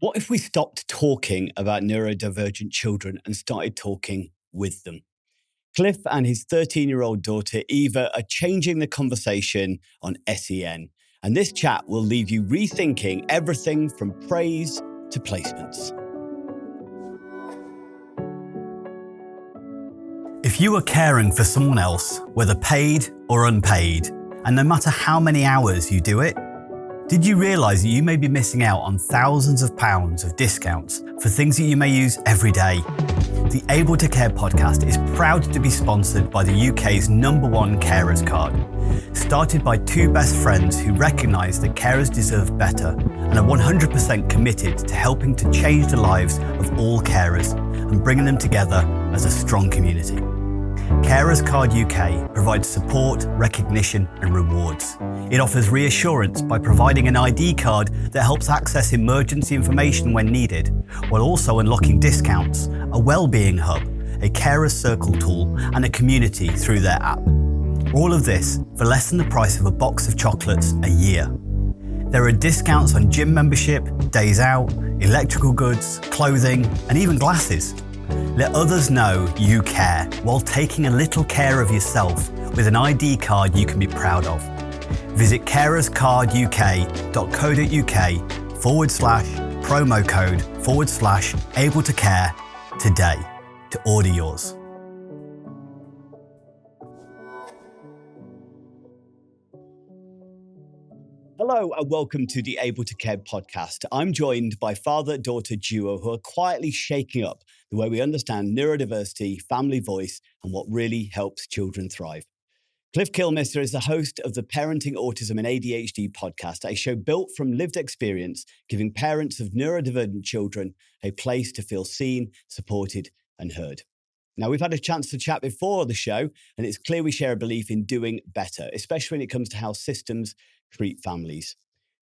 What if we stopped talking about neurodivergent children and started talking with them? Cliff and his 13-year-old daughter, Eva, are changing the conversation on SEN. And this chat will leave you rethinking everything from praise to placements. If you are caring for someone else, whether paid or unpaid, and no matter how many hours you do it, did you realise that you may be missing out on thousands of pounds of discounts for things that you may use every day? The Able to Care podcast is proud to be sponsored by the UK's #1 carers card. Started by two best friends who recognise that carers deserve better and are 100% committed to helping to change the lives of all carers and bringing them together as a strong community. Carers Card UK provides support, recognition and rewards. It offers reassurance by providing an ID card that helps access emergency information when needed, while also unlocking discounts, a wellbeing hub, a carers circle tool and a community through their app. All of this for less than the price of a box of chocolates a year. There are discounts on gym membership, days out, electrical goods, clothing and even glasses. Let others know you care while taking a little care of yourself with an ID card you can be proud of. Visit carerscarduk.co.uk/promo code/able to care today to order yours. Hello and welcome to the Able to Care podcast. I'm joined by father-daughter duo who are quietly shaking up the way we understand neurodiversity, family voice, and what really helps children thrive. Cliff Kilmister is the host of the Parenting Autism and ADHD podcast, a show built from lived experience, giving parents of neurodivergent children a place to feel seen, supported, and heard. Now, we've had a chance to chat before the show, and it's clear we share a belief in doing better, especially when it comes to how systems treat families.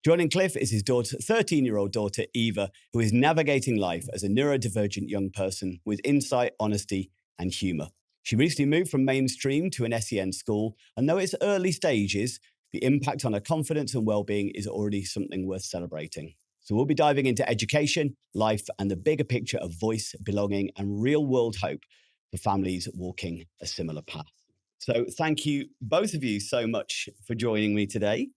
Joining Cliff is his 13-year-old daughter, Eva, who is navigating life as a neurodivergent young person with insight, honesty, and humour. She recently moved from mainstream to an SEN school, and though it's early stages, the impact on her confidence and well-being is already something worth celebrating. So we'll be diving into education, life, and the bigger picture of voice, belonging, and real-world hope for families walking a similar path. So thank you, both of you, so much for joining me today.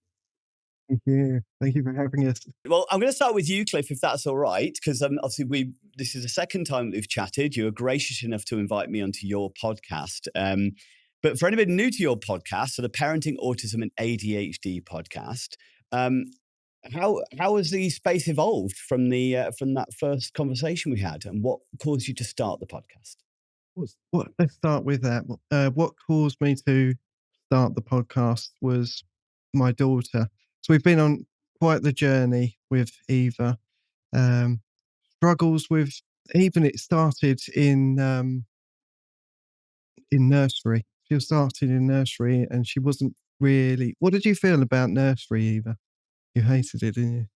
Thank you. Thank you for having us. Well, I'm going to start with you, Cliff, if that's all right, because obviously this is the second time that we've chatted. You were gracious enough to invite me onto your podcast. But for anybody new to your podcast, so the Parenting Autism and ADHD podcast, how has the space evolved from that first conversation we had, and what caused you to start the podcast? Let's start with that. What caused me to start the podcast was my daughter. So we've been on quite the journey with Eva. Struggles with even it started in nursery. She started in nursery, and she wasn't really. What did you feel about nursery, Eva? You hated it, didn't you?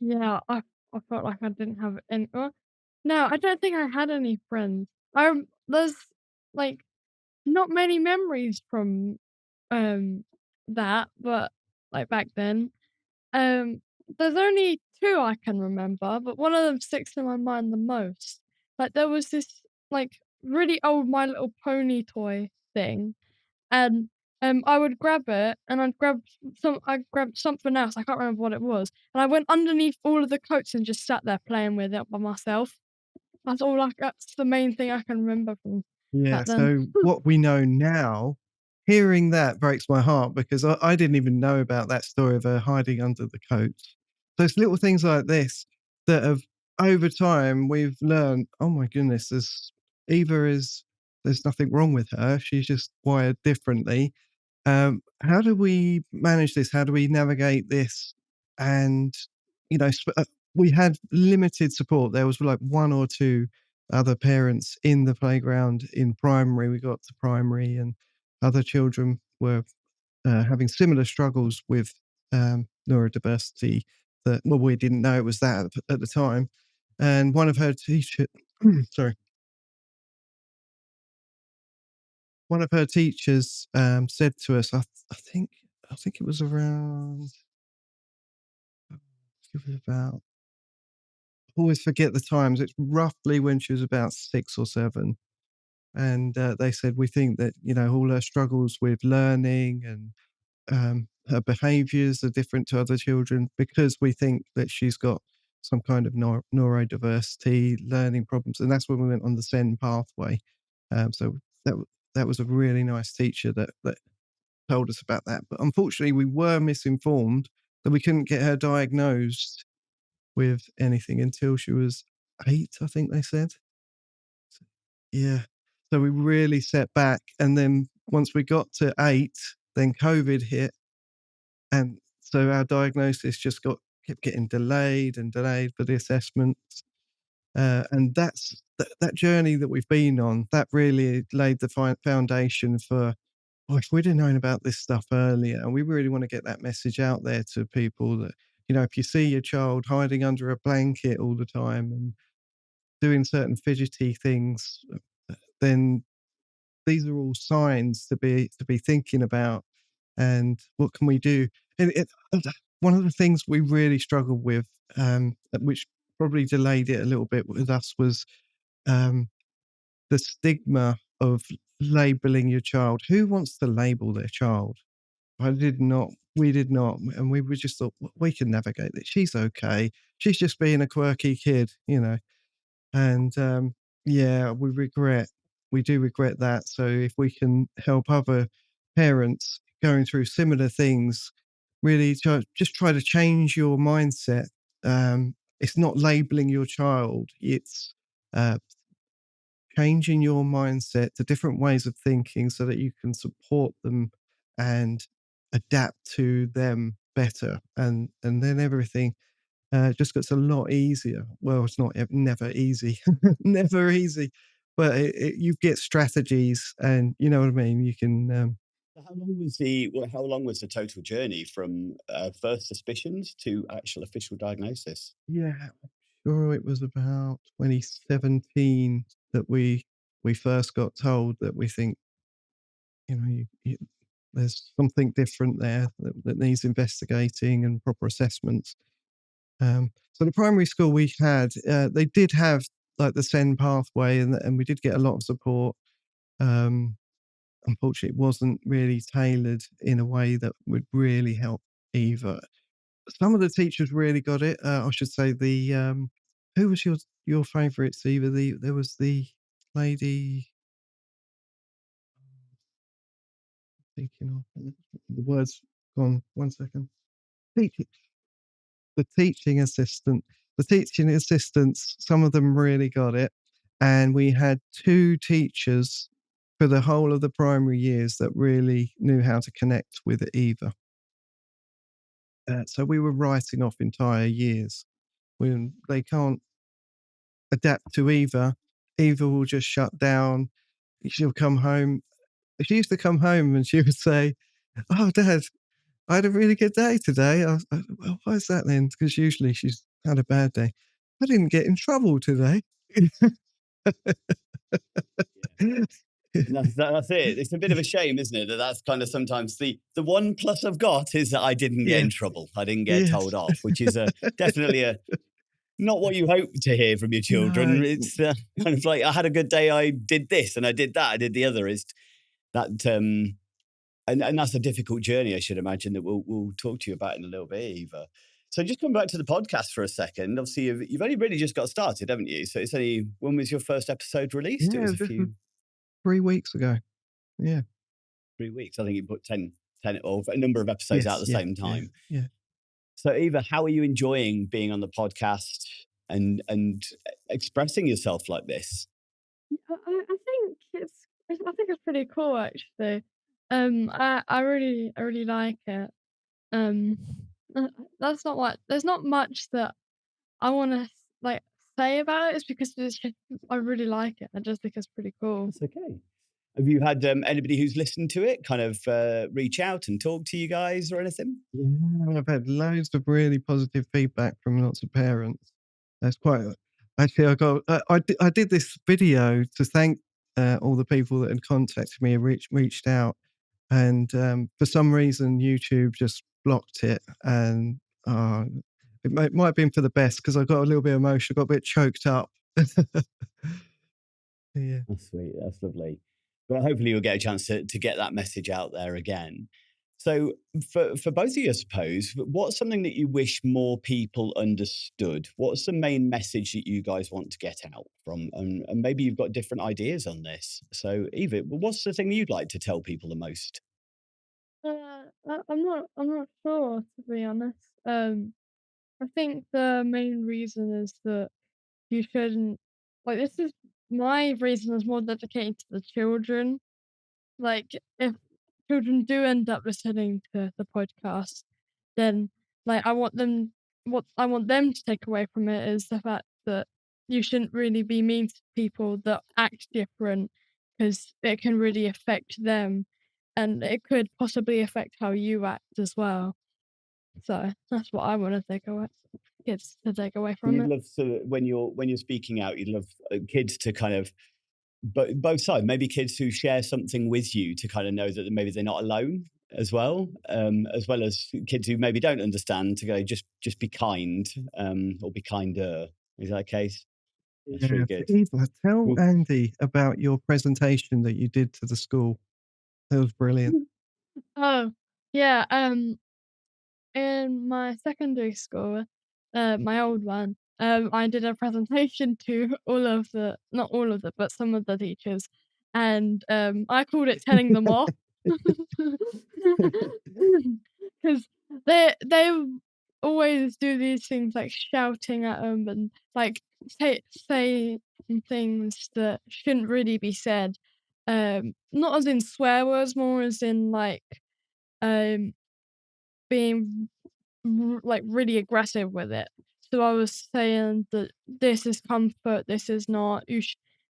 Yeah, I felt like I didn't have any. No, I don't think I had any friends. There's like not many memories from that, but like back then. Um, there's only two I can remember, but one of them sticks in my mind the most. Like there was this like really old My Little Pony toy thing, and I would grab it and I'd grab something else, I can't remember what it was, and I went underneath all of the coats and just sat there playing with it by myself. That's the main thing I can remember from Yeah. back then. So what we know now, hearing that breaks my heart because I didn't even know about that story of her hiding under the coats. So it's little things like this that have over time we've learned. Oh my goodness, there's nothing wrong with her. She's just wired differently. How do we manage this? How do we navigate this? And we had limited support. There was like one or two other parents in the playground in primary. We got to primary, and other children were having similar struggles with neurodiversity. That we didn't know it was that at the time. And one of her teachers, sorry, one of her teachers said to us, I think it was around, it was about always forget the times. It's roughly when she was about 6 or 7. And they said, we think that, all her struggles with learning and her behaviors are different to other children because we think that she's got some kind of neurodiversity, learning problems. And that's when we went on the SEN pathway. So that was a really nice teacher that told us about that. But unfortunately, we were misinformed that we couldn't get her diagnosed with anything until she was 8, I think they said. Yeah. So we really set back. And then once we got to 8, then COVID hit. And so our diagnosis just kept getting delayed and delayed for the assessments. And that's that journey that we've been on, that really laid the foundation for, if we'd have known about this stuff earlier, and we really want to get that message out there to people that, if you see your child hiding under a blanket all the time and doing certain fidgety things, then these are all signs to be thinking about. And what can we do? And one of the things we really struggled with, which probably delayed it a little bit with us, was the stigma of labeling your child. Who wants to label their child? I did not. We did not. And we just thought, we can navigate this. She's okay. She's just being a quirky kid, And yeah, we do regret that. So if we can help other parents going through similar things, really just try to change your mindset. It's not labeling your child, it's uh, changing your mindset to different ways of thinking so that you can support them and adapt to them better. And then everything just gets a lot easier. Well, it's not never easy, never easy, but you get strategies, and you know what I mean. You can. How long was the total journey from first suspicions to actual official diagnosis? Yeah, I'm sure it was about 2017 that we first got told that we think, there's something different there that needs investigating and proper assessments. So the primary school we had, they did have like the SEN pathway, and we did get a lot of support. Um, Unfortunately, it wasn't really tailored in a way that would really help Eva. Some of the teachers really got it. I should say who was your favourites, Eva? There was the lady. Thinking of the words gone. 1 second. Teaching the teaching assistant. The teaching assistants, some of them really got it. And we had 2 teachers for the whole of the primary years that really knew how to connect with Eva. So we were writing off entire years. When they can't adapt to Eva, Eva will just shut down. She'll come home. She used to come home and she would say, "Oh, Dad, I had a really good day today." Well, why is that then? Because usually she's had a bad day. "I didn't get in trouble today." That's it. It's a bit of a shame, isn't it? That's kind of sometimes the one plus I've got is that I didn't get in trouble. I didn't get told off, which is definitely not what you hope to hear from your children. No. It's kind of like, I had a good day. I did this and I did that. I did the other. Is that and that's a difficult journey, I should imagine, that we'll talk to you about in a little bit, Eva. So just coming back to the podcast for a second, obviously you've only really just got started, haven't you? So it's only, when was your first episode released? Yeah, It was a few 3 weeks ago. Yeah. 3 weeks. I think you put 10 or a number of episodes out at the same time. Yeah. So Eva, how are you enjoying being on the podcast and expressing yourself like this? I think it's pretty cool actually. I really like it. Um, there's not much that I want to like say about it. It's because I really like it. I just think it's pretty cool. That's okay. Have you had anybody who's listened to it kind of reach out and talk to you guys or anything? Yeah, I've had loads of really positive feedback from lots of parents. That's quite. Actually, I did this video to thank all the people that had contacted me and reached out, and for some reason YouTube just blocked it, and might have been for the best because I got a little bit emotional, got a bit choked up. Yeah. That's sweet. That's lovely. But hopefully you'll get a chance to get that message out there again. So for both of you, I suppose, what's something that you wish more people understood? What's the main message that you guys want to get out from? And maybe you've got different ideas on this. So Eva, what's the thing you'd like to tell people the most? I'm not sure, to be honest. I think the main reason is that you shouldn't like, this is my reason is more dedicated to the children. Like, if children do end up listening to the podcast, then, like, what I want them to take away from it is the fact that you shouldn't really be mean to people that act different, because it can really affect them, and it could possibly affect how you act as well. So, that's what I wanna take away kids to take away from You'd it. love to when you're speaking out, you'd love kids to kind of both sides, maybe kids who share something with you to kind of know that maybe they're not alone as well as kids who maybe don't understand to go just be kind, or be kinder. Is that the case? That's really Yeah. good. Eva, tell Well, Andy about your presentation that you did to the school. That was brilliant. Oh, yeah, in my secondary school, my old one, I did a presentation to all of the not all of the, but some of the teachers, and, I called it "Telling Them Off." 'Cause they always do these things like shouting at them and, like, say things that shouldn't really be said, not as in swear words, more as in, like, um, being like, really aggressive with it. So I was saying that this is comfort, this is not.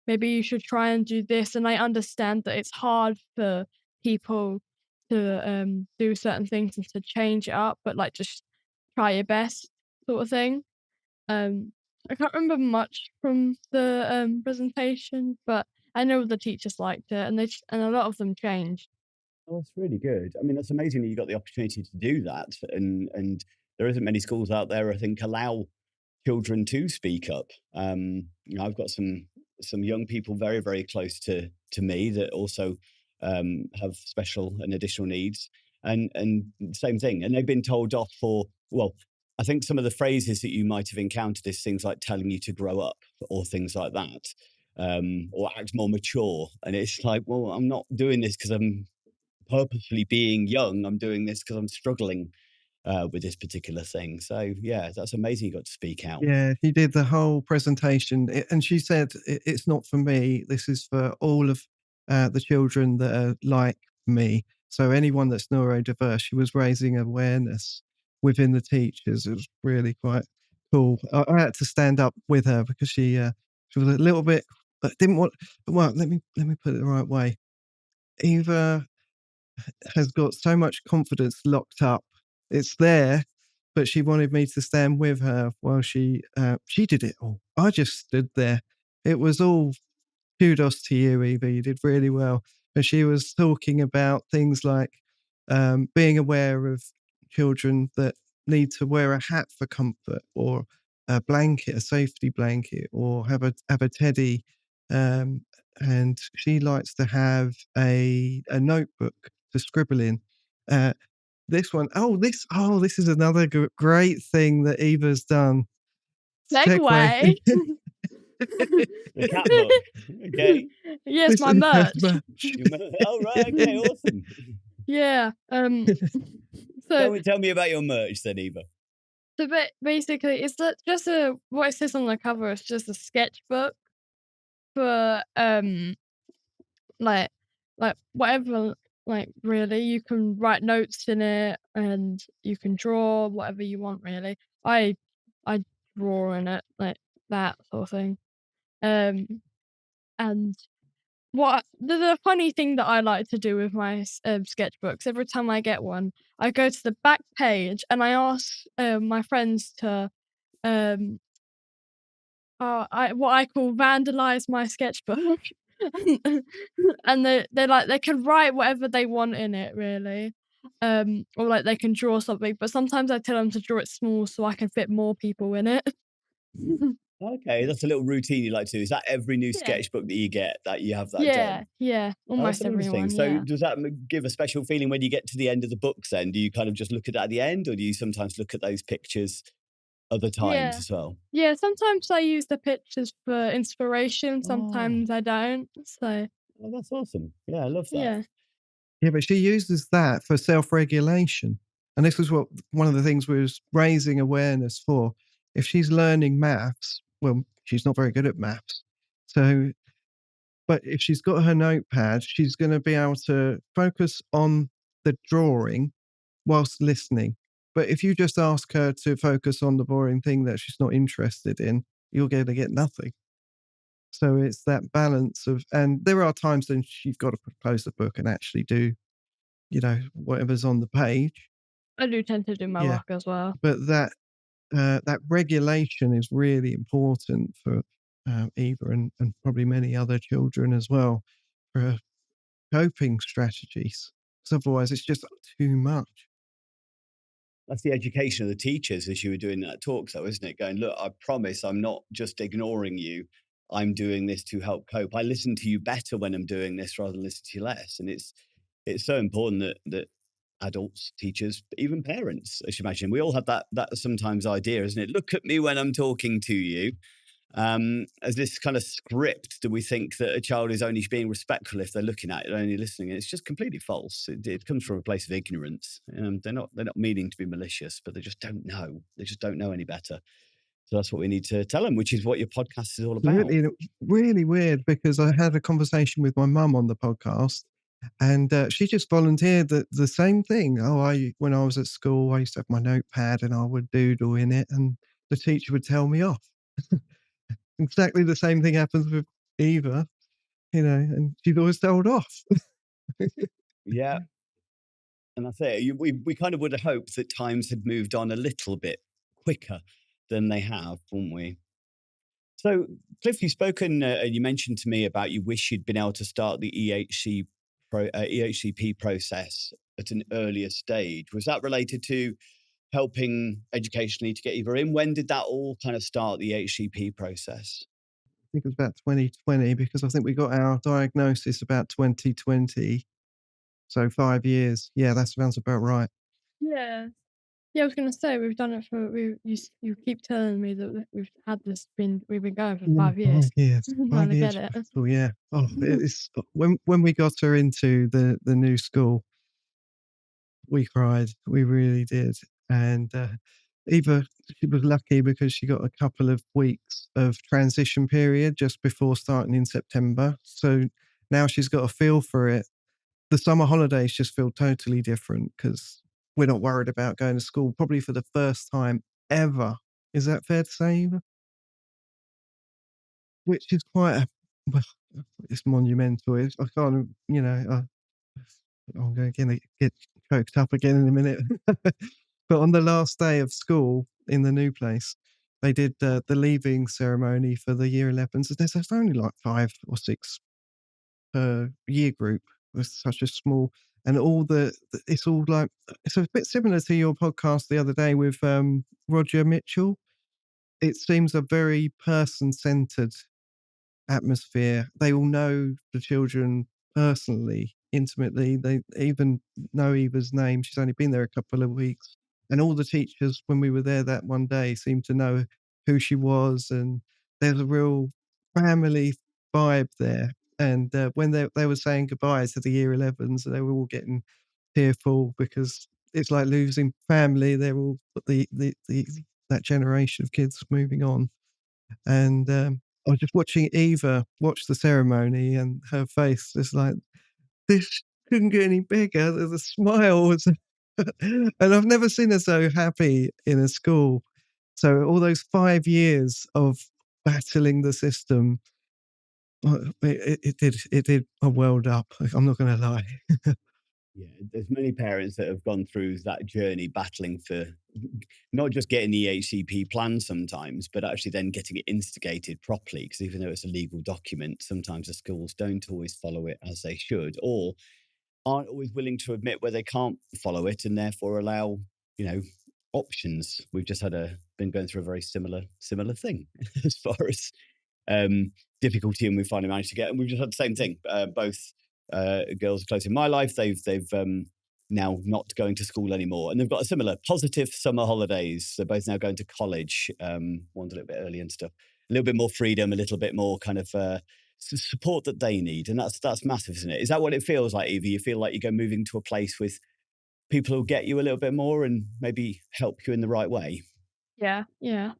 Maybe you should try and do this, and I understand that it's hard for people to, do certain things and to change it up, but, like, just try your best sort of thing. Um, I can't remember much from the, presentation, but I know the teachers liked it, and and a lot of them changed. Oh, that's really good. I mean, that's amazing that you got the opportunity to do that, and there isn't many schools out there, I think, allow children to speak up. I've got some young people very close to me that also have special and additional needs, and same thing. And they've been told off for well. I think some of the phrases that you might have encountered is things like telling you to grow up or things like that, or act more mature. And it's like, well, I'm not doing this because I'm purposefully being young. I'm doing this because I'm struggling with this particular thing. So yeah, that's amazing you got to speak out. Yeah, he did the whole presentation, and she said, It's not for me. This is for all of the children that are like me. So anyone that's neurodiverse, she was raising awareness within the teachers. It was really quite cool. I had to stand up with her because she was a little bit didn't want. Well, let me put it the right way. Eva has got so much confidence locked up. It's there, but she wanted me to stand with her while she did it all. I just stood there. It was all kudos to you, Eva. You did really well. And she was talking about things like being aware of children that need to wear a hat for comfort, or a blanket, a safety blanket, or have a teddy. Um, and she likes to have a notebook to scribble in. Uh, this is another great thing that Eva's done. Segue. Segway. The cat book. Okay. Yes, This my is her merch. merch. Oh right. Okay. Awesome. Yeah, so Tell me about your merch then, Eva. basically, it's just a what it says on the cover is just a sketchbook for, like whatever, like, really, you can write notes in it, and you can draw whatever you want, really. I draw in it, like, that sort of thing. Um, and the funny thing that I like to do with my sketchbooks, every time I get one, I go to the back page and I ask, my friends to, um, what I call vandalize my sketchbook. And they can write whatever they want in it, really. or like they can draw something, but sometimes I tell them to draw it small so I can fit more people in it. Okay, that's a little routine you like to do. Is that every new Yeah. sketchbook that you get that you have that Yeah, done? yeah, Oh, that's almost interesting. everyone, So yeah. does that give a special feeling when you get to the end of the books then? Do you kind of just look at that at the end, or do you sometimes look at those pictures other times Yeah. as well? Yeah, sometimes I use the pictures for inspiration, Oh, sometimes I don't, so well, that's awesome. Yeah, I love that. yeah. Yeah, but she uses that for self-regulation, and this was what one of the things we was raising awareness for. If she's learning maths, well, she's not very good at maths, so but if she's got her notepad, she's gonna be able to focus on the drawing whilst listening. But if you just ask her to focus on the boring thing that she's not interested in, you're gonna get nothing. So it's that balance of, and there are times when you've got to close the book and actually do, whatever's on the page. I do tend to do my Yeah. work as well. But that regulation is really important for Eva and probably many other children as well, for coping strategies. Because otherwise, it's just too much. That's the education of the teachers as you were doing that talk, though, isn't it? Going, look, I promise I'm not just ignoring you. I'm doing this to help cope. I listen to you better when I'm doing this rather than listen to you less. And it's so important that adults, teachers, even parents, I should imagine, we all have that sometimes idea, isn't it? Look at me when I'm talking to you. As this kind of script, do we think that a child is only being respectful if they're looking at it, only listening? And it's just completely false. It comes from a place of ignorance. They're not meaning to be malicious, but they just don't know. They just don't know any better. So that's what we need to tell them, which is what your podcast is all about. Absolutely. And it was really weird because I had a conversation with my mum on the podcast, and she just volunteered the same thing. Oh, when I was at school, I used to have my notepad and I would doodle in it, and the teacher would tell me off. Exactly the same thing happens with Eva, and she's always told off. Yeah, and that's it. We kind of would have hoped that times had moved on a little bit quicker than they have, wouldn't we? So, Cliff, you've spoken, you mentioned to me about you wish you'd been able to start the EHCP process at an earlier stage. Was that related to helping educationally to get Eva in? When did that all kind of start, the EHCP process? I think it was about 2020 because I think we got our diagnosis about 2020. So 5 years. Yeah, that sounds about right. Yeah. Yeah, I was gonna say we've done it for you keep telling me that we've been going for Yeah, 5 years 5 years. trying Five to get years. it. Oh yeah. Oh, it's when we got her into the new school, we cried. We really did. And Eva, she was lucky because she got a couple of weeks of transition period just before starting in September. So now she's got a feel for it. The summer holidays just feel totally different because we're not worried about going to school probably for the first time ever. Is that fair to say, Eva? Which is quite a, well, it's monumental. I can't, I'm going to get choked up again in a minute. But on the last day of school in the new place, they did the leaving ceremony for the year 11s. There's only like 5 or 6 per year group. It's such a small, and it's all like, it's a bit similar to your podcast the other day with Roger Mitchell. It seems a very person centered atmosphere. They all know the children personally, intimately. They even know Eva's name. She's only been there a couple of weeks. And all the teachers, when we were there that one day, seemed to know who she was. And there's a real family vibe there. And when they were saying goodbye to the year 11s, they were all getting tearful because it's like losing family. They're all the that generation of kids moving on. And I was just watching Eva watch the ceremony, and her face is like, this couldn't get any bigger. The smile was, and I've never seen her so happy in a school. So all those 5 years of battling the system, it did a world up. I'm not going to lie. Yeah, there's many parents that have gone through that journey battling for not just getting the HCP plan sometimes, but actually then getting it instigated properly. Because even though it's a legal document, sometimes the schools don't always follow it as they should, or aren't always willing to admit where they can't follow it, and therefore allow, you know, options. We've just been going through a very similar thing as far as um, difficulty, and we finally managed to get. And we've just had the same thing. Both girls close in my life, they've now not going to school anymore, and they've got a similar positive summer holidays. They're both now going to college. One's a little bit early and stuff. A little bit more freedom, a little bit more kind of support that they need, and that's massive, isn't it? Is that what it feels like, Evie? You feel like you're moving to a place with people who'll get you a little bit more and maybe help you in the right way? Yeah, yeah.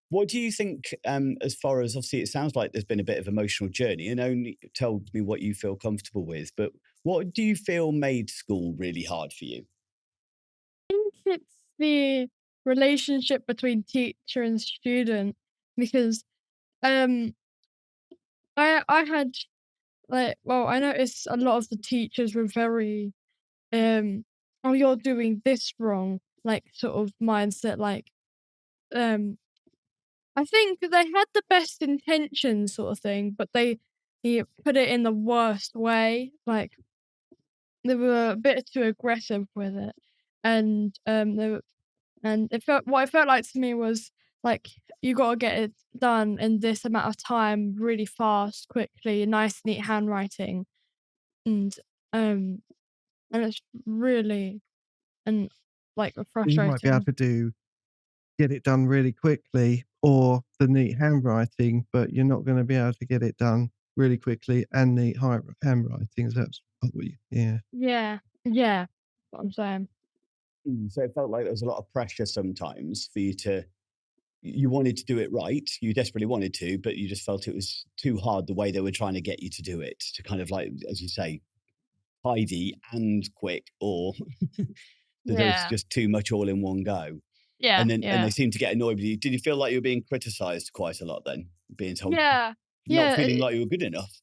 What do you think, as far as, obviously, it sounds like there's been a bit of emotional journey, and only told me what you feel comfortable with, but what do you feel made school really hard for you? I think it's the relationship between teacher and student because um I had I noticed a lot of the teachers were very oh, you're doing this wrong, like sort of mindset, um I think they had the best intentions sort of thing, but they put it in the worst way. Like they were a bit too aggressive with it. And they were, and it felt what it felt like to me was like you gotta get it done in this amount of time really fast, quickly, nice neat handwriting. And um and it's really and like You might be able frustrating. to get it done really quickly or the neat handwriting, but you're not gonna be able to get it done really quickly and neat handwriting. That's what we yeah. Yeah. Yeah. That's what I'm saying. So it felt like there was a lot of pressure sometimes for you to, you wanted to do it right, you desperately wanted to, but you just felt it was too hard the way they were trying to get you to do it, to kind of, like, as you say, tidy and quick, or that there was Yeah. just too much all in one go. Yeah. And they Yeah. seemed to get annoyed with you. Did you feel like you were being criticized quite a lot then? Being told, Yeah. not Yeah. feeling like you were good enough?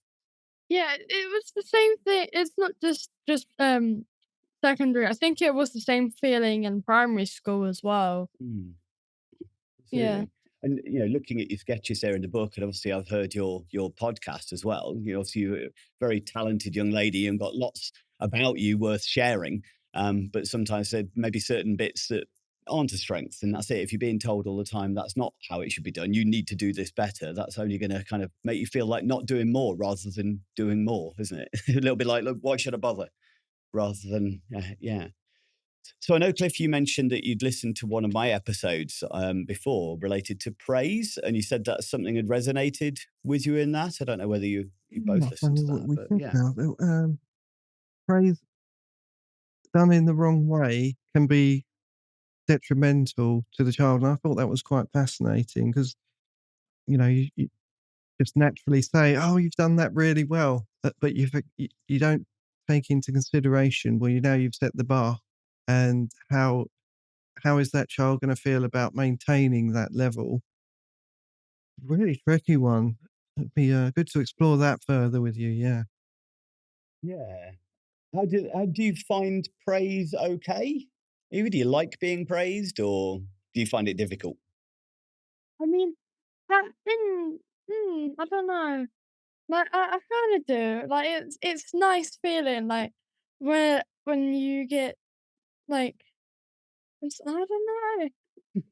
Yeah, it was the same thing. It's not just secondary. I think it was the same feeling in primary school as well. Hmm. Yeah. Absolutely. And, looking at your sketches there in the book, and obviously I've heard your podcast as well. Obviously you're a very talented young lady and got lots about you worth sharing. But sometimes there may be certain bits that aren't a strength, and that's it. If you're being told all the time that's not how it should be done, you need to do this better. That's only going to kind of make you feel like not doing more rather than doing more, isn't it? A little bit like, look, why should I bother? Rather than, yeah. So I know, Cliff, you mentioned that you'd listened to one of my episodes before related to praise, and you said that something had resonated with you in that. I don't know whether you both Not listened funny to what that, we but said yeah. now. Praise done in the wrong way can be detrimental to the child, and I thought that was quite fascinating because, you just naturally say, "Oh, you've done that really well," but you don't take into consideration, well, you've set the bar, and how is that child gonna feel about maintaining that level? Really tricky one. It'd be, good to explore that further with you, yeah. Yeah. How do you find praise okay? Either do you like being praised, or do you find it difficult? I mean, that I don't know. Like I kind of do. Like it's nice feeling like when you get like I don't know.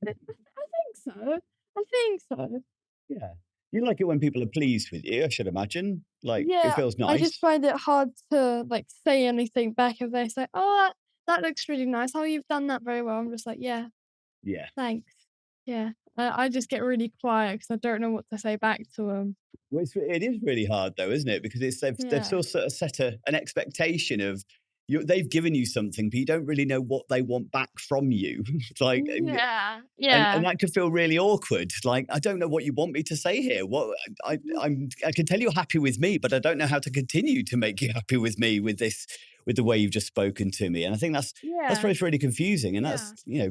I think so. I think so. Yeah. You like it when people are pleased with you, I should imagine. Like, it Yeah, feels I just nice. find it hard to, like, say anything back if they say, "Oh, that looks really nice. Oh, you've done that very well." I'm just like, "Yeah, Yeah. thanks." Yeah. I just get really quiet because I don't know what to say back to them. Well, it is really hard though, isn't it? Because they've Yeah. still sort of set an expectation of you. They've given you something, but you don't really know what they want back from you. It's like, Yeah. and Yeah. that could feel really awkward. Like, I don't know what you want me to say here. What I can tell you're happy with me, but I don't know how to continue to make you happy with me with this, with the way you've just spoken to me. And I think that's where Yeah. it's really confusing. And Yeah.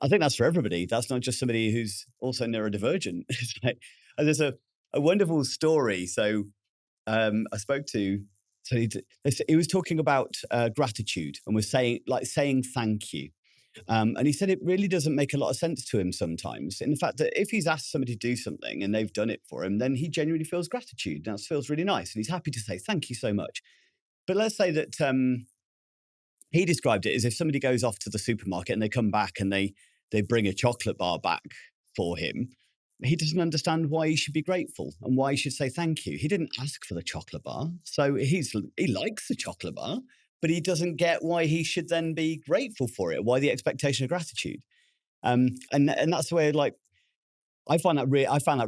I think that's for everybody. That's not just somebody who's also neurodivergent. It's like, and there's a wonderful story. So I spoke to, so he was talking about gratitude, and was saying thank you. And he said it really doesn't make a lot of sense to him sometimes. In the fact that if he's asked somebody to do something and they've done it for him, then he genuinely feels gratitude. That feels really nice. And he's happy to say, thank you so much. But let's say that he described it as if somebody goes off to the supermarket and they come back and they bring a chocolate bar back for him. He doesn't understand why he should be grateful and why he should say thank you. He didn't ask for the chocolate bar. So he likes the chocolate bar, but he doesn't get why he should then be grateful for it, why the expectation of gratitude. And that's the way, like, I found that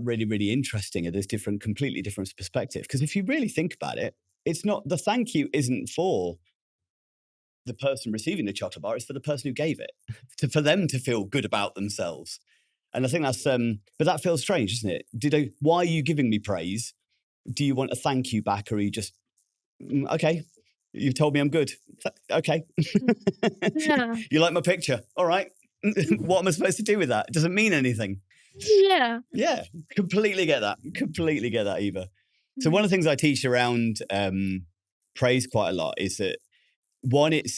really, really interesting at this completely different perspective. Because if you really think about it, it's not, the thank you isn't for the person receiving the chocolate bar, it's for the person who gave it, for them to feel good about themselves. And I think that's, but that feels strange, isn't it? Why are you giving me praise? Do you want a thank you back, or are you just, okay, you've told me I'm good. Okay. Yeah. You like my picture? All right. What am I supposed to do with that? It doesn't mean anything. Yeah. Yeah, completely get that. Completely get that, Eva. So one of the things I teach around praise quite a lot is that, one, it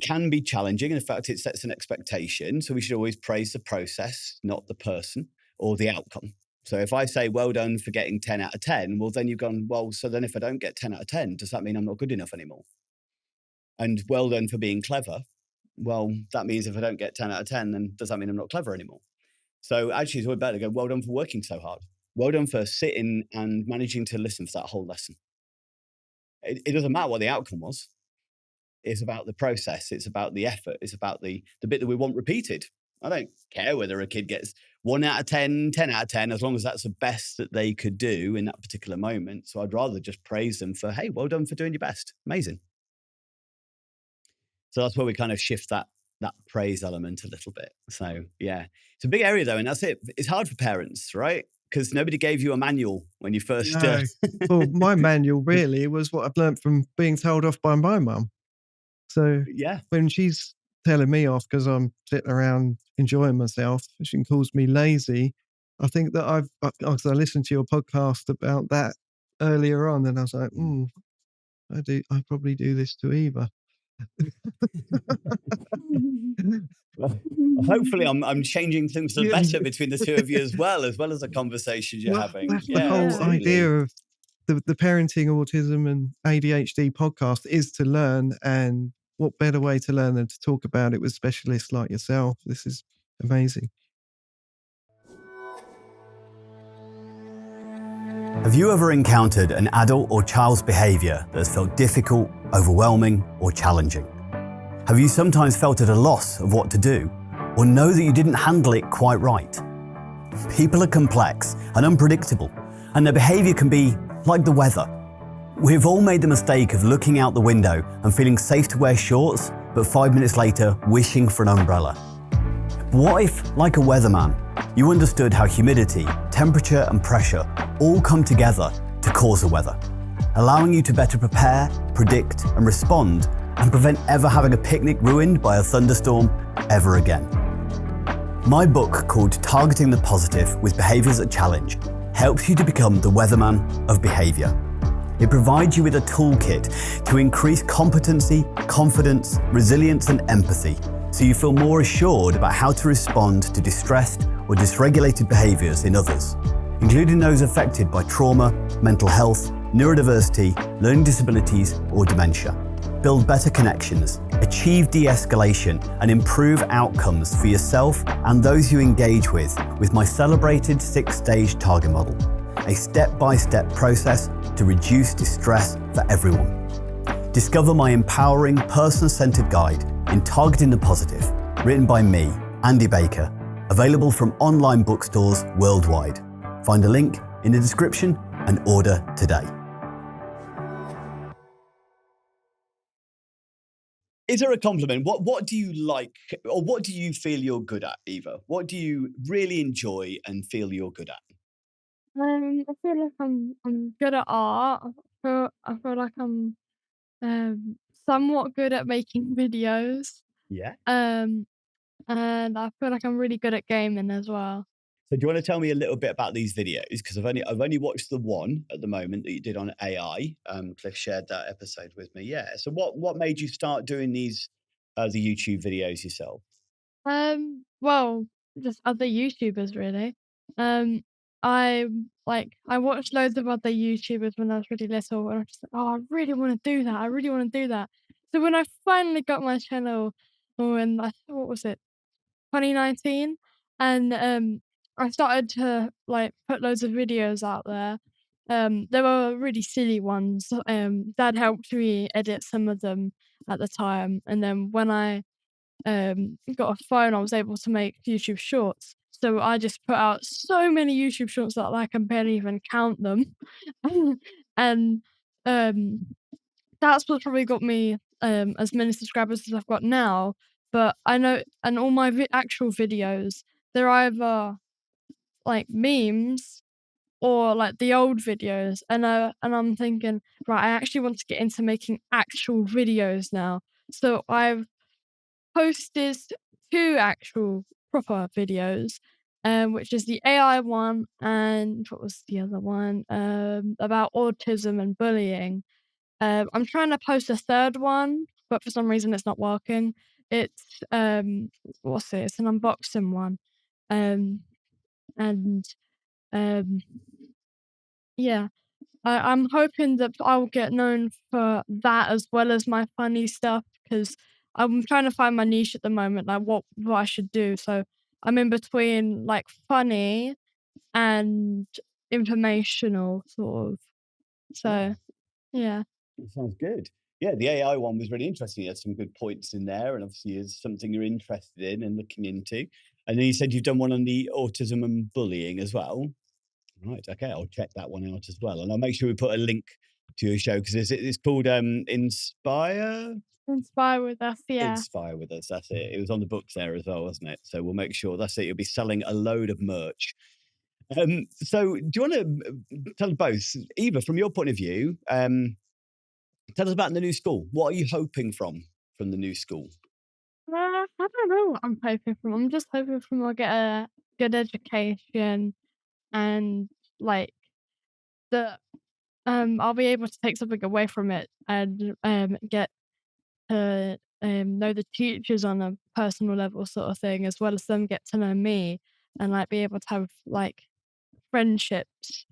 can be challenging. And in fact, it sets an expectation. So we should always praise the process, not the person or the outcome. So if I say, well done for getting 10 out of 10, well, then you've gone, well, so then if I don't get 10 out of 10, does that mean I'm not good enough anymore? And well done for being clever. Well, that means if I don't get 10 out of 10, then does that mean I'm not clever anymore? So actually, it's always better to go, well done for working so hard. Well done for sitting and managing to listen for that whole lesson. It doesn't matter what the outcome was. It's about the process. It's about the effort. It's about the bit that we want repeated. I don't care whether a kid gets 1 out of 10, 10 out of 10, as long as that's the best that they could do in that particular moment. So I'd rather just praise them for, hey, well done for doing your best. Amazing. So that's where we kind of shift that praise element a little bit. So yeah, it's a big area though. And that's it. It's hard for parents, right? Because nobody gave you a manual when you first... No. Well, my manual really was what I've learned from being told off by my mum. So Yeah. when she's telling me off because I'm sitting around enjoying myself, she calls me lazy. I think that because I listened to your podcast about that earlier on, and I was like, I probably do this to Eva. Well, hopefully I'm changing things for the better between the two of you as well as the conversations you're having. That's Yeah, the whole absolutely. idea of the Parenting Autism and ADHD podcast, is to learn, and what better way to learn than to talk about it with specialists like yourself. This is amazing. Have you ever encountered an adult or child's behaviour that has felt difficult, overwhelming, or challenging? Have you sometimes felt at a loss of what to do, or know that you didn't handle it quite right? People are complex and unpredictable, and their behaviour can be like the weather. We've all made the mistake of looking out the window and feeling safe to wear shorts, but 5 minutes later wishing for an umbrella. What if, like a weatherman, you understood how humidity, temperature and pressure all come together to cause the weather, allowing you to better prepare, predict and respond, and prevent ever having a picnic ruined by a thunderstorm ever again? My book, called Targeting the Positive with Behaviours that Challenge, helps you to become the weatherman of behaviour. It provides you with a toolkit to increase competency, confidence, resilience and empathy, so you feel more assured about how to respond to distressed or dysregulated behaviours in others, including those affected by trauma, mental health, neurodiversity, learning disabilities or dementia. Build better connections, achieve de-escalation and improve outcomes for yourself and those you engage with my celebrated 6-stage target model, a step-by-step process to reduce distress for everyone. Discover my empowering, person-centered guide in Targeting the Positive, written by me, Andy Baker, available from online bookstores worldwide. Find a link in the description and order today. Is there a compliment? What do you like, or what do you feel you're good at, Eva? What do you really enjoy and feel you're good at? I feel like I'm good at art. I feel like I'm somewhat good at making videos. Yeah. And I feel like I'm really good at gaming as well. So do you want to tell me a little bit about these videos? Because I've only watched the one at the moment that you did on AI. Cliff shared that episode with me. Yeah. So what made you start doing these the YouTube videos yourself? Well, just other YouTubers really. I watched loads of other YouTubers when I was really little, and I was just like, "Oh, I really wanna do that, I really wanna do that." So when I finally got my channel, when what was it, 2019, and, I started to, like, put loads of videos out there. There were really silly ones. Dad helped me edit some of them at the time, and then when I got a phone, I was able to make YouTube Shorts. So I just put out so many YouTube Shorts that I can barely even count them. And, um, that's what probably got me, as many subscribers as I've got now. But I know and all my actual videos, they're either, like, memes or, like, the old videos, and I'm thinking, "Right, I actually want to get into making actual videos now." So I've posted 2 actual proper videos, which is the AI one and what was the other one? About autism and bullying. I'm trying to post a third one, but for some reason it's not working. It's, what's it? It's an unboxing one. Um, and, um, yeah. I'm hoping that I'll get known for that as well as my funny stuff because 'cause I'm trying to find my niche at the moment, like what I should do. So I'm in between like funny and informational sort of. Yeah, So yeah. that sounds good. Yeah, the AI one was really interesting. You had some good points in there, and obviously is something you're interested in and looking into. And then you said you've done one on the autism and bullying as well. Right. Okay. I'll check that one out as well, and I'll make sure we put a link to your show because it's called Inspire with us, yeah. Inspire with us. That's it. It was on the books there as well, wasn't it? So we'll make sure that's it. You'll be selling a load of merch. So do you want to tell us both, Eva, from your point of view? Tell us about the new school. What are you hoping from the new school? I don't know what I'm hoping from. I'm just hoping from I'll get a good education and like that I'll be able to take something away from it and get to know the teachers on a personal level sort of thing, as well as them get to know me and like be able to have like friendships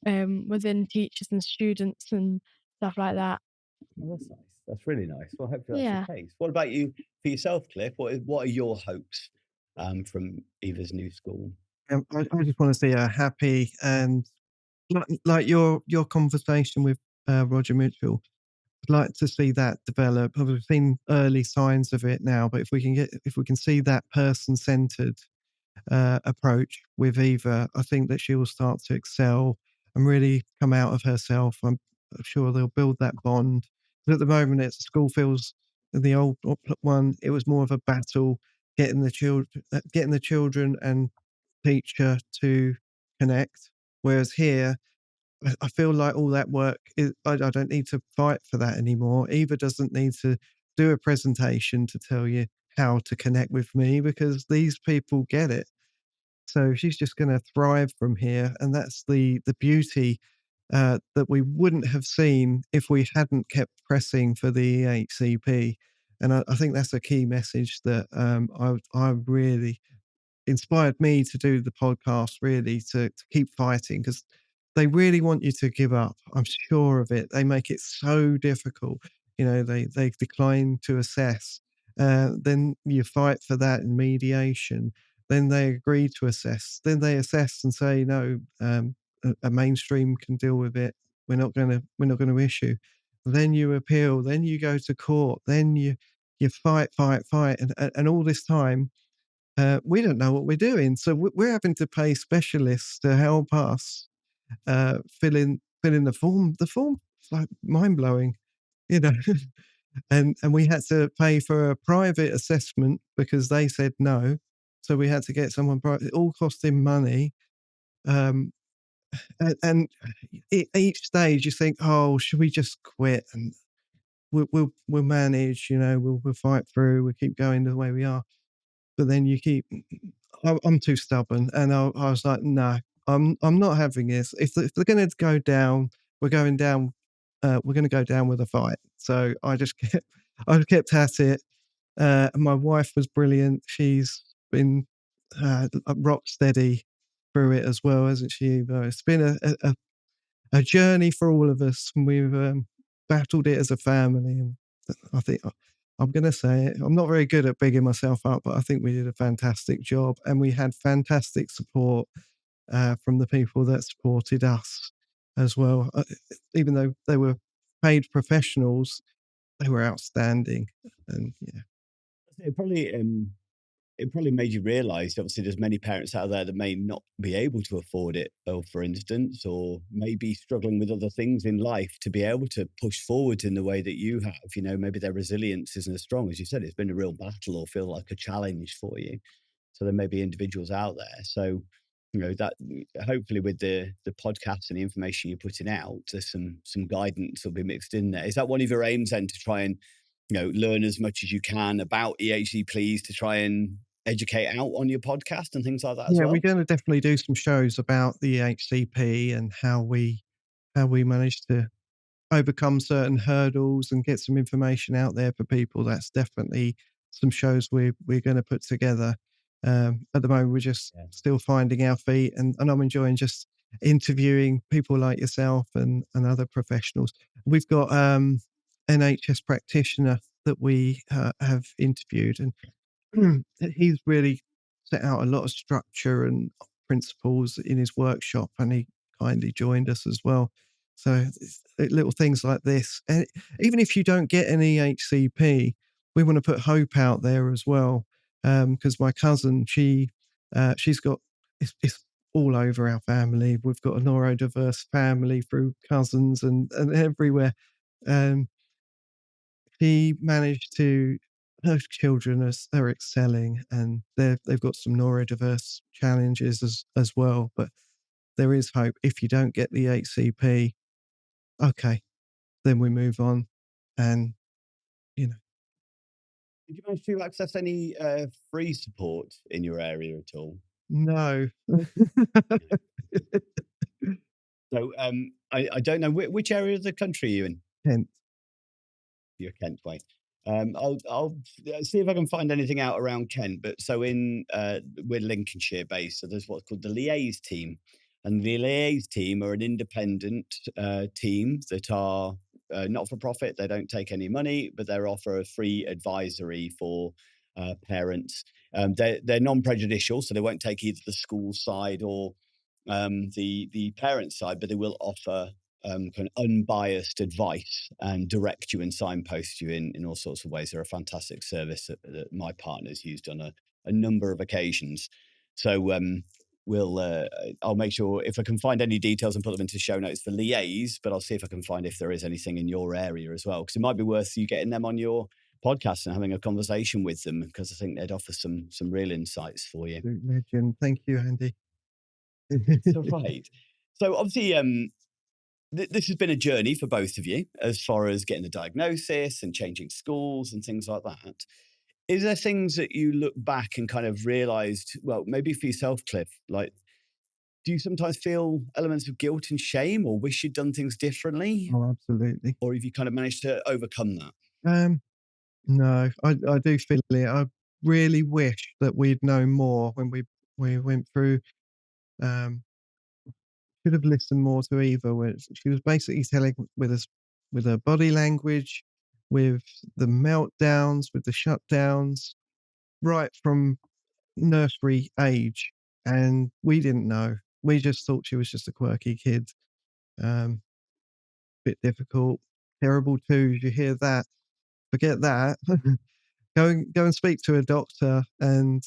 within teachers and students and stuff like that. Oh, that's nice. That's really nice. Well, hopefully that's Yeah. the case. What about you for yourself, Cliff? What are your hopes from Eva's new school? I just want to see her happy and like your conversation with Roger Mitchell. I'd like to see that develop. We've seen early signs of it now, but if we can see that person centered approach with Eva, I think that she will start to excel and really come out of herself. I'm sure they'll build that bond. But at the moment, it's school feels the old one. It was more of a battle getting the children and teacher to connect. Whereas here, I feel like all that work is I don't need to fight for that anymore. Eva doesn't need to do a presentation to tell you how to connect with me because these people get it. So she's just going to thrive from here, and that's the beauty that we wouldn't have seen if we hadn't kept pressing for the HCP. And I think that's a key message that I really inspired me to do the podcast really to keep fighting because they really want you to give up. I'm sure of it. They make it so difficult. You know, they decline to assess. Then you fight for that in mediation. Then they agree to assess. Then they assess and say no. A mainstream can deal with it. We're not going to issue. Then you appeal. Then you go to court. Then you fight, and all this time we don't know what we're doing. So we're having to pay specialists to help us fill in the form. The form's like mind blowing, you know. And we had to pay for a private assessment because they said no. So we had to get someone private. It all costing money. Um, and each stage you think, oh, should we just quit and we'll manage, you know, we'll fight through, we'll keep going the way we are. But then you keep I'm too stubborn, and I was like, "No, I'm not having this. If they're gonna go down, we're going down, we're gonna go down with a fight." So I kept at it. My wife was brilliant. She's been rock steady. through it as well, hasn't she, Eva? It's been a journey for all of us, and we've battled it as a family. And I think I'm going to say it. I'm not very good at bigging myself up, but I think we did a fantastic job, and we had fantastic support from the people that supported us as well. Even though they were paid professionals, they were outstanding. And yeah, It probably it probably made you realize obviously there's many parents out there that may not be able to afford it, or for instance, or maybe struggling with other things in life to be able to push forward in the way that you have. You know, maybe their resilience isn't as strong as you said. It's been a real battle or feel like a challenge for you. So there may be individuals out there. So, you know, that hopefully with the podcast and the information you're putting out, there's some guidance will be mixed in there. Is that one of your aims then, to try and, you know, learn as much as you can about EHD, please, to try and educate out on your podcast and things like that as yeah, well? we're going to definitely do some shows about the HCP and how we managed to overcome certain hurdles and get some information out there for people. That's definitely some shows we're going to put together. At the moment, we're just Yeah. still finding our feet, and I'm enjoying just interviewing people like yourself and other professionals. We've got NHS practitioner that we have interviewed, and he's really set out a lot of structure and principles in his workshop, and he kindly joined us as well. So little things like this, and even if you don't get any HCP, we want to put hope out there as well. Because my cousin, she's got it's all over our family. We've got a neurodiverse family through cousins and everywhere. Um, she managed to her children are excelling, and they've got some neurodiverse challenges as well, but there is hope. If you don't get the HCP, okay, then we move on, and, you know. Did you manage to access any free support in your area at all? No. So I don't know which area of the country are you in. Kent. You're Kent way. I'll see if I can find anything out around Kent. But so in we're Lincolnshire based, so there's what's called the Liaise team, and the Liaise team are an independent team that are not for profit. They don't take any money, but they offer a free advisory for parents. They're non-prejudicial, so they won't take either the school side or the parent side, but they will offer kind of unbiased advice and direct you and signpost you in all sorts of ways. They're a fantastic service that my partner's used on a number of occasions. So I'll make sure if I can find any details and put them into show notes for Liaise, but I'll see if I can find if there is anything in your area as well, because it might be worth you getting them on your podcast and having a conversation with them, because I think they'd offer some real insights for you. Legend. Thank you, Andy. So right. So obviously, this has been a journey for both of you as far as getting the diagnosis and changing schools and things like that. Is there things that you look back and kind of realized, well, maybe for yourself, Cliff, like, do you sometimes feel elements of guilt and shame or wish you'd done things differently? Oh, absolutely. Or have you kind of managed to overcome that? No, I do feel it. I really wish that we'd known more when we went through. Should have listened more to Eva, where she was basically telling with us with her body language, with the meltdowns, with the shutdowns, right from nursery age, and we didn't know. We just thought she was just a quirky kid, um, bit difficult, terrible twos. You hear that? Forget that. Go and speak to a doctor and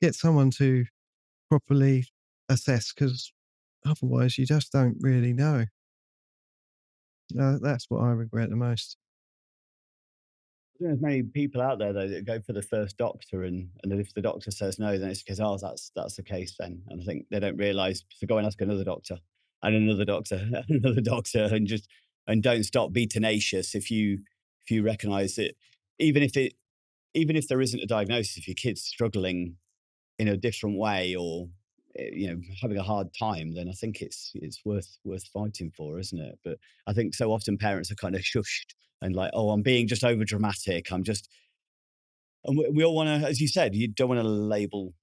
get someone to properly assess, because otherwise you just don't really know. That's what I regret the most. There's many people out there though that go for the first doctor, and then if the doctor says no, then it's because, oh, that's the case then. And I think they don't realise to go and ask another doctor and another doctor and another doctor, and don't stop. Be tenacious if you recognise that, even if it even if there isn't a diagnosis, if your kid's struggling in a different way, or you know, having a hard time, then I think it's worth fighting for, isn't it? But I think so often parents are kind of shushed and like, oh, I'm being just over dramatic. I'm just, and we all want to, as you said, you don't want to label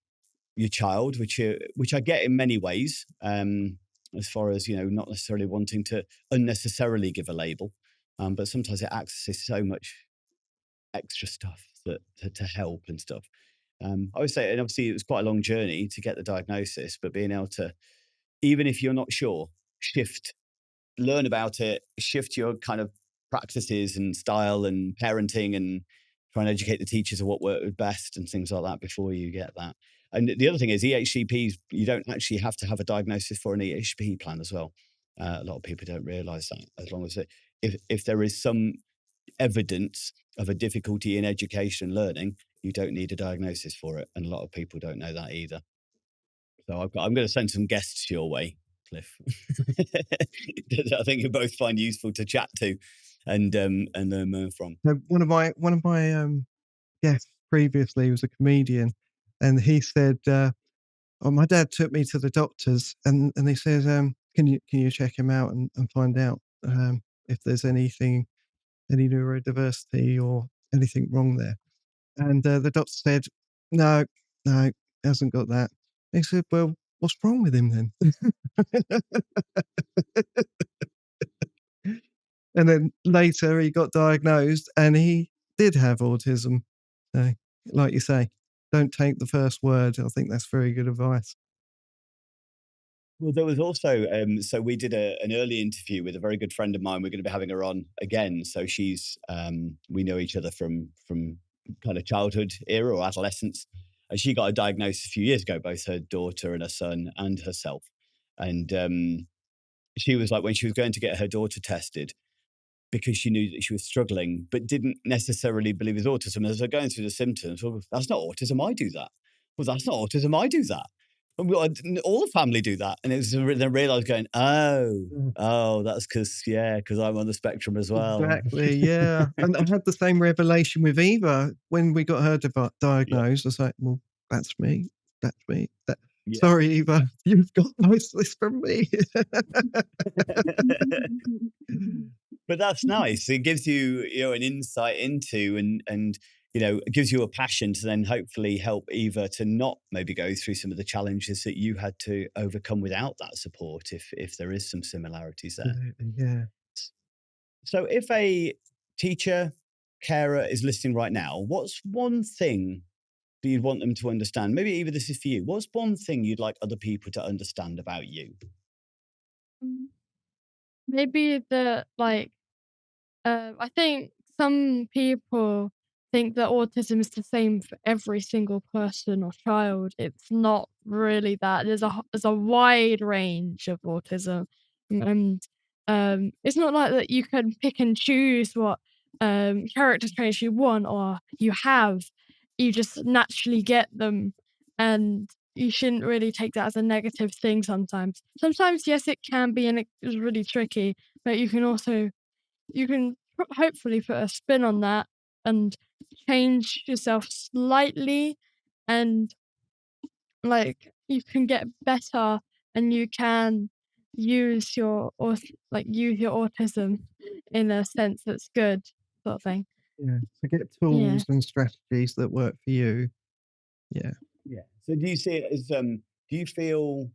your child, which I get in many ways, as far as, not necessarily wanting to unnecessarily give a label, but sometimes it accesses so much extra stuff that to help and stuff. I would say, and obviously it was quite a long journey to get the diagnosis, but being able to, even if you're not sure, learn about it, shift your kind of practices and style and parenting, and try and educate the teachers of what worked best and things like that before you get that. And the other thing is EHCPs, you don't actually have to have a diagnosis for an EHCP plan as well. A lot of people don't realize that, as long as if there is some evidence of a difficulty in education learning, you don't need a diagnosis for it. And a lot of people don't know that either. So I'm going to send some guests your way, Cliff. I think you'll both find useful to chat to and learn from. One of my guests previously was a comedian, and he said, "Oh, my dad took me to the doctors, and he says, can you check him out and find out if there's any neurodiversity or anything wrong there?" And the doctor said, "No, he hasn't got that." He said, "Well, what's wrong with him then?" And then later he got diagnosed and he did have autism. So, like you say, don't take the first word. I think that's very good advice. Well, there was also, so we did an early interview with a very good friend of mine. We're going to be having her on again. So she's, we know each other from kind of childhood era or adolescence. And she got a diagnosis a few years ago, both her daughter and her son and herself. And she was like, when she was going to get her daughter tested, because she knew that she was struggling, but didn't necessarily believe it was autism. As they're going through the symptoms, well, that's not autism, I do that. Well, that's not autism, I do that. All the family do that. And it was then realized going, oh, that's because I'm on the spectrum as well. Exactly, yeah. And I had the same revelation with Eva when we got her diagnosed. I was like, well, that's me. Sorry, Eva, you've got most of this from me. But that's nice. It gives you, an insight into and it gives you a passion to then hopefully help Eva to not maybe go through some of the challenges that you had to overcome without that support, if there is some similarities there. Yeah. So if a teacher, carer is listening right now, what's one thing that you'd want them to understand? Maybe Eva, this is for you. What's one thing you'd like other people to understand about you? Maybe I think some people think that autism is the same for every single person or child. It's not really that. There's a wide range of autism, and it's not like that you can pick and choose what character traits you want or you have. You just naturally get them, and you shouldn't really take that as a negative thing. Sometimes, yes, it can be, and it's really tricky, but you can hopefully put a spin on that and change yourself slightly, and you can get better, and you can use use your autism in a sense that's good, sort of thing. Yeah. So get tools and strategies that work for you. Yeah. Yeah. So do you see it as do you feel,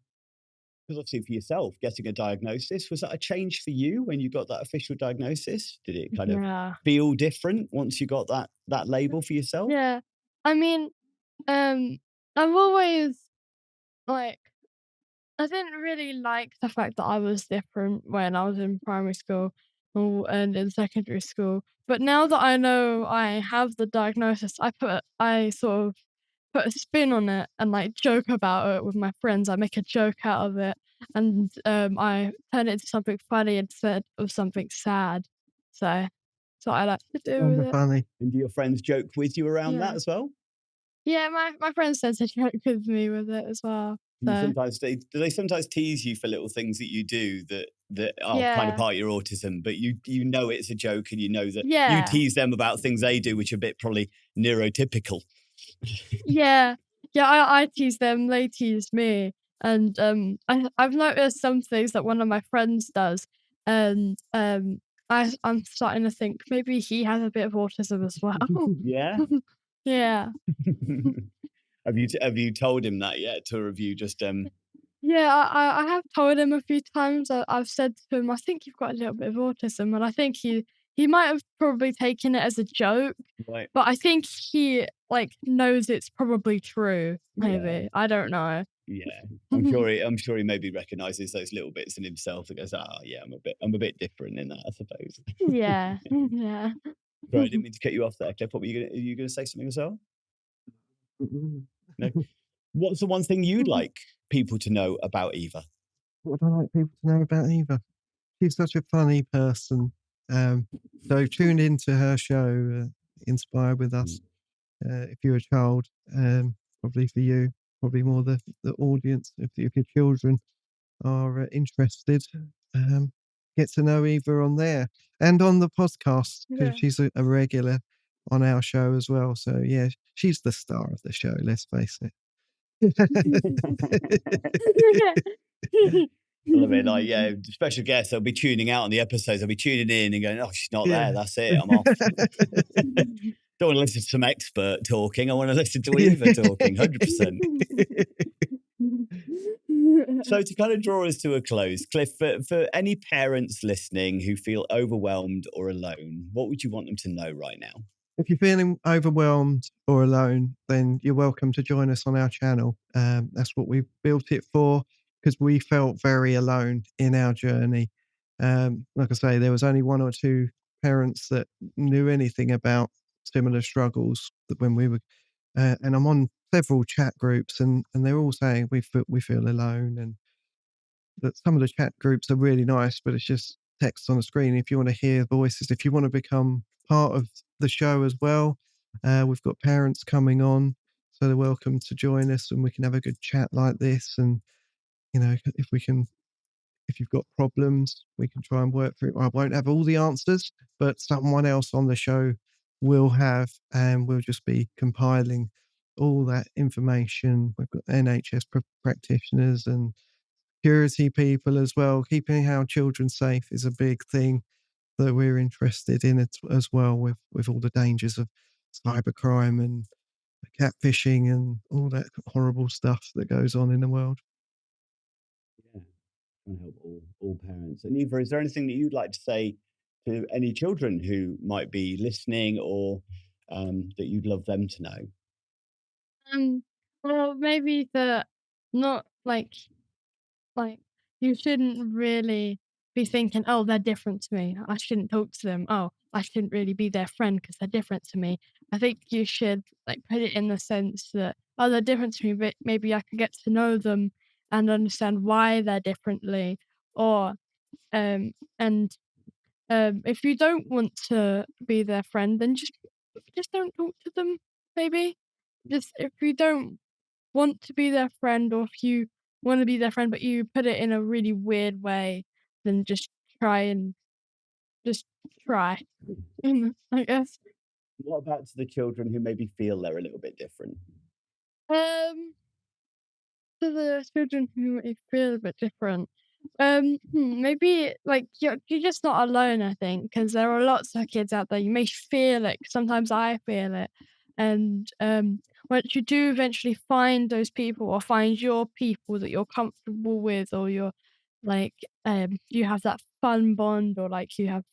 because obviously for yourself, getting a diagnosis, was that a change for you when you got that official diagnosis? Did it kind of feel different once you got that label for yourself? Yeah. I mean, I've always like I didn't really like the fact that I was different when I was in primary school and in secondary school. But now that I know I have the diagnosis, I sort of put a spin on it and joke about it with my friends. I make a joke out of it, and I turn it into something funny instead of something sad. So that's what I like to do with it. Funny. And do your friends joke with you around that as well? Yeah, my friends tend to joke with me with it as well. So. Do they sometimes tease you for little things that you do that are kind of part of your autism, but you know it's a joke, and you know that you tease them about things they do which are a bit probably neurotypical. Yeah, I tease them, they tease me, and I've noticed some things that one of my friends does, and I'm starting to think maybe he has a bit of autism as well. Yeah. Yeah. Have you told him that yet, or have you just Yeah, I have told him a few times. I've said to him, "I think you've got a little bit of autism," and I think he might have probably taken it as a joke, right? but I think he, like, knows it's probably true, Yeah, maybe. I don't know. yeah. I'm sure he maybe recognises those little bits in himself that goes, "Ah, yeah, I'm a bit different in that, I suppose." Yeah, yeah. Sorry, I didn't mean to cut you off there, Cliff. What were you gonna are you gonna say something as well? No. What's the one thing you'd like people to know about Eva? What would I like people to know about Eva? She's such a funny person. So tune into her show, Inspire with Us. If you're a child, probably for you, probably more the audience. If your children are interested, um, get to know Eva on there and on the podcast because Yeah. she's a regular on our show as well. So yeah, she's the star of the show. Let's face it. I love it. Like, yeah, special guests, they'll be tuning out on the episodes. They'll be tuning in and going, "Oh, she's not there. Yeah. That's it. I'm off." Don't want to listen to some expert talking. I want to listen to Yeah. Eva talking, 100%. So to kind of draw us to a close, Cliff, for any parents listening who feel overwhelmed or alone, what would you want them to know right now? If you're feeling overwhelmed or alone, then you're welcome to join us on our channel. That's what we built it for because we felt very alone in our journey. Like I say, there was only one or two parents that knew anything about similar struggles that when we were, and I'm on several chat groups, and they're all saying we feel alone, and that some of the chat groups are really nice, but it's just text on the screen. If you want to hear voices, if you want to become part of the show as well, we've got parents coming on, so they're welcome to join us, and we can have a good chat like this. And you know, if you've got problems, we can try and work through it. I won't have all the answers, but someone else on the show will have, and we'll just be compiling all that information. We've got NHS practitioners and security people as well. Keeping our children safe is a big thing that we're interested in as well, with all the dangers of cybercrime and catfishing and all that horrible stuff that goes on in the world. Yeah, trying to help all parents. And Eva, is there anything that you'd like to say to any children who might be listening or that you'd love them to know? Um, well, maybe that not like, you shouldn't really be thinking, "Oh, they're different to me. I shouldn't talk to them. Oh, I shouldn't really be their friend because 'cause they're different to me." I think you should, like, put it in the sense that, "Oh, they're different to me, but maybe I could get to know them and understand why they're differently." Or, um, and, if you don't want to be their friend, then just don't talk to them, maybe. Just if you don't want to be their friend or if you wanna be their friend, but you put it in a really weird way, then try and just try, I guess. What about to the children who maybe feel they're a little bit different? Um, to the children who may feel a bit different, maybe, like, you're just not alone, I think, because there are lots of kids out there, you may feel it, 'cause sometimes I feel it, and, once you do eventually find those people or find your people that you're comfortable with or you're, like, you have that fun bond or, like, you have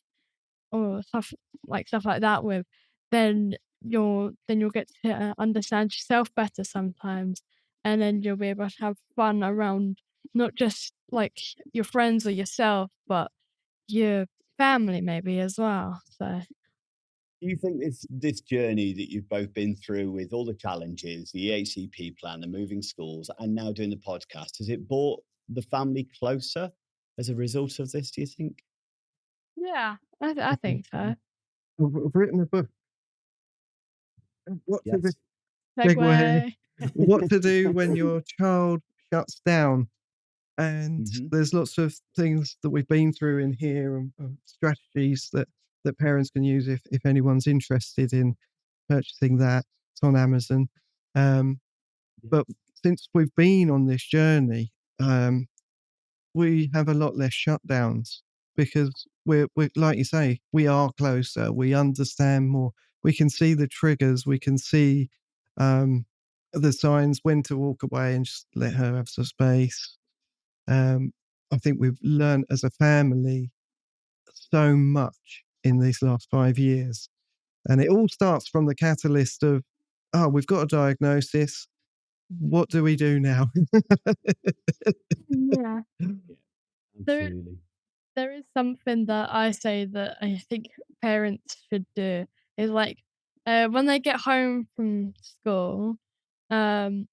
or stuff like that with, then you'll get to, understand yourself better sometimes, and then you'll be able to have fun around not just, like, your friends or yourself, but your family maybe as well, so Do you think this journey that you've both been through with all the challenges, the EHCP plan, the moving schools, and now doing the podcast, has it brought the family closer as a result of this, do you think? yeah, I think so. I've written a book. What to do? Yes. Segue. Segway. What to do when your child shuts down. And Hmm. there's lots of things that we've been through in here and strategies that parents can use if anyone's interested in purchasing that. It's on Amazon. Um, but since we've been on this journey, we have a lot less shutdowns because we're like you say, we are closer. We understand more. We can see the triggers. We can see um, the signs, when to walk away and just let her have some space. I think we've learned as a family so much in these last 5 years. And it all starts from the catalyst of, oh, we've got a diagnosis. What do we do now? Yeah. There Absolutely. there is something that I say that I think parents should do is like when they get home from school, um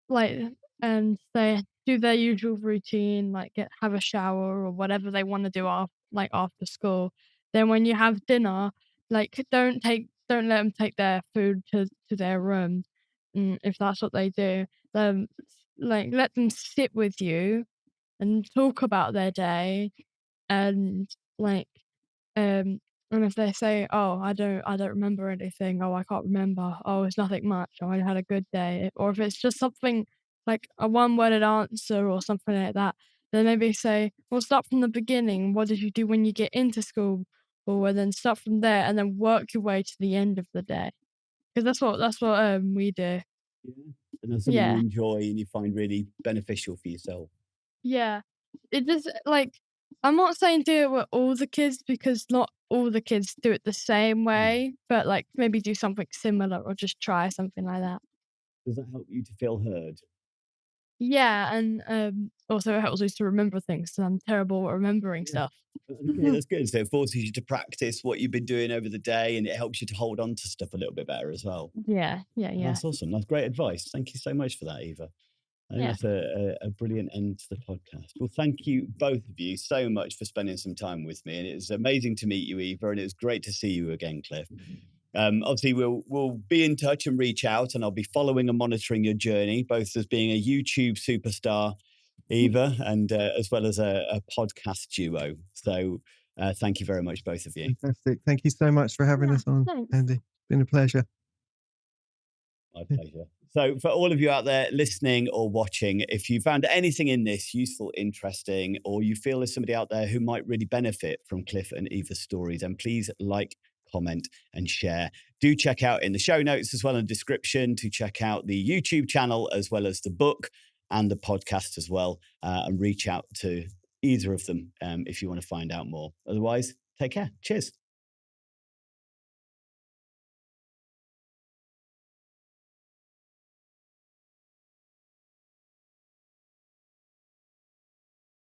like, and they do their usual routine, like have a shower or whatever they wanna do after school. Then when you have dinner, like, don't let them take their food to their room, if that's what they do. Like, let them sit with you and talk about their day and, like, um, and if they say, "Oh, I don't remember anything. Oh, I can't remember. Oh, it's nothing much. Oh, I had a good day." Or if it's just something like a one-worded answer or something like that, then maybe say, "Well, start from the beginning. What did you do when you get into school?" Or then start from there and then work your way to the end of the day. Because that's what we do. Yeah. And that's something you Yeah. enjoy and you find really beneficial for yourself. Yeah. It just like I'm not saying do it with all the kids because not all the kids do it the same Mm. way, but like maybe do something similar or just try something like that. Does that help you to feel heard? Yeah, and also it helps me to remember things 'cause I'm terrible at remembering Yeah. stuff. Okay, that's good. So it forces you to practice what you've been doing over the day and it helps you to hold on to stuff a little bit better as well. Yeah, yeah, And yeah. that's awesome. That's great advice. Thank you so much for that, Eva. I think Yeah. that's a brilliant end to the podcast. Well, thank you, both of you, so much for spending some time with me. And it was amazing to meet you, Eva, and it was great to see you again, Cliff. Obviously, we'll be in touch and reach out, and I'll be following and monitoring your journey, both as being a YouTube superstar, Eva, and as well as a podcast duo. So, thank you very much, both of you. Fantastic. Thank you so much for having Yeah, us on, thanks. Andy. It's been a pleasure. My pleasure. So, for all of you out there listening or watching, if you found anything in this useful, interesting, or you feel there's somebody out there who might really benefit from Cliff and Eva's stories, then please like, comment, and share. Do check out in the show notes as well in the description to check out the YouTube channel as well as the book and the podcast as well, and reach out to either of them if you want to find out more. Otherwise, take care. Cheers.